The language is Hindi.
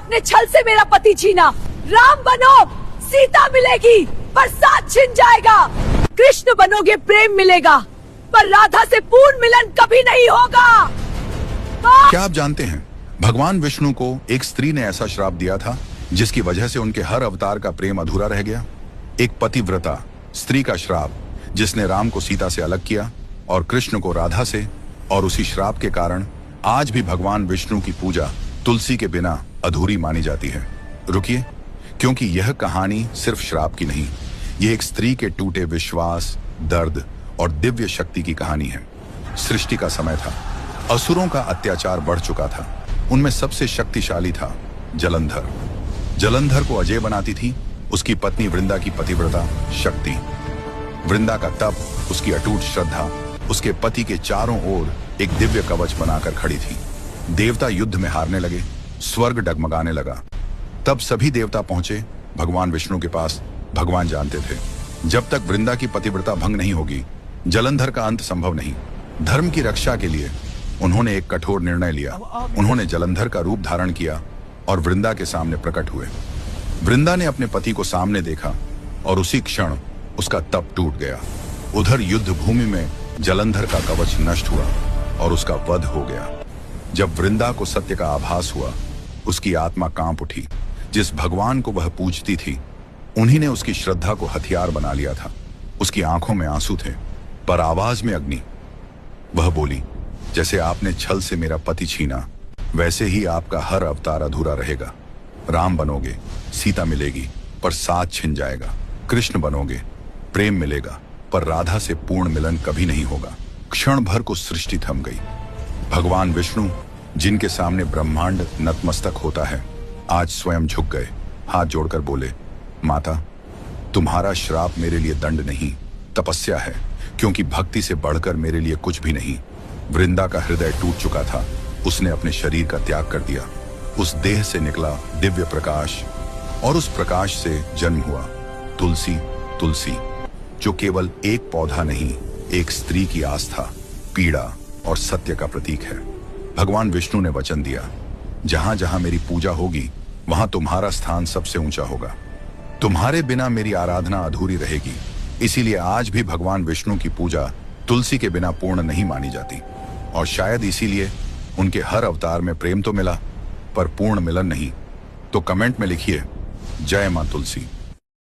आपने छल से मेरा पति छीना। राम बनो, सीता मिलेगी पर साथ छिन जाएगा। कृष्ण बनोगे, प्रेम मिलेगा, पर राधा से पूर्ण मिलन कभी नहीं होगा। क्या आप जानते हैं, भगवान विष्णु को एक स्त्री ने ऐसा श्राप दिया था जिसकी वजह से उनके हर अवतार का प्रेम अधूरा रह गया। एक पतिव्रता स्त्री का श्राप जिसने राम को सीता से अलग किया और कृष्ण को राधा से, और उसी श्राप के कारण आज भी भगवान विष्णु की पूजा तुलसी के बिना अधूरी मानी जाती है। रुकिए, क्योंकि यह कहानी सिर्फ श्राप की नहीं, ये एक स्त्री के टूटे विश्वास, दर्द और दिव्य शक्ति की कहानी है। सृष्टि का समय था, असुरों का अत्याचार बढ़ चुका था। उनमें सबसे शक्तिशाली था जलंधर। जलंधर को अजय बनाती थी उसकी पत्नी वृंदा की पतिव्रता शक्ति। वृंदा का तप, उसकी अटूट श्रद्धा उसके पति के चारों ओर एक दिव्य कवच बनाकर खड़ी थी। देवता युद्ध में हारने लगे, स्वर्ग डगमगाने लगा। तब सभी देवता पहुंचे भगवान विष्णु के पास। भगवान जानते थे, जब तक वृंदा की पतिव्रता भंग नहीं होगी, जलंधर का अंत संभव नहीं। धर्म की रक्षा के लिए उन्होंने एक कठोर निर्णय लिया। उन्होंने जलंधर का रूप धारण किया और वृंदा के सामने प्रकट हुए। वृंदा ने अपने पति को सामने देखा और उसी क्षण उसका तप टूट गया। उधर युद्ध भूमि में जलंधर का कवच नष्ट हुआ और उसका वध हो गया। जब वृंदा को सत्य का आभास हुआ, उसकी आत्मा कांप उठी। जिस भगवान को वह पूजती थी, उन्हीं ने उसकी श्रद्धा को हथियार बना लिया था। उसकी आंखों में आंसू थे, पर आवाज में अग्नि। वह बोली, जैसे आपने छल से मेरा पति छीना, वैसे ही आपका हर अवतार अधूरा रहेगा। राम बनोगे, सीता मिलेगी, पर साथ छिन जाएगा। कृष्ण बनोगे, प्रेम मिलेगा, पर राधा से पूर्ण मिलन कभी नहीं होगा। क्षण भर को सृष्टि थम गई। भगवान विष्णु, जिनके सामने ब्रह्मांड नतमस्तक होता है, आज स्वयं झुक गए। हाथ जोड़कर बोले, माता, तुम्हारा श्राप मेरे लिए दंड नहीं, तपस्या है, क्योंकि भक्ति से बढ़कर मेरे लिए कुछ भी नहीं। वृंदा का हृदय टूट चुका था। उसने अपने शरीर का त्याग कर दिया। उस देह से निकला दिव्य प्रकाश, और उस प्रकाश से जन्म हुआ तुलसी। तुलसी जो केवल एक पौधा नहीं, एक स्त्री की आस्था, पीड़ा और सत्य का प्रतीक है। भगवान विष्णु ने वचन दिया, जहां जहां मेरी पूजा होगी, वहां तुम्हारा स्थान सबसे ऊंचा होगा। तुम्हारे बिना मेरी आराधना अधूरी रहेगी। इसीलिए आज भी भगवान विष्णु की पूजा तुलसी के बिना पूर्ण नहीं मानी जाती। और शायद इसीलिए उनके हर अवतार में प्रेम तो मिला, पर पूर्ण मिलन नहीं। तो कमेंट में लिखिए, जय मां तुलसी।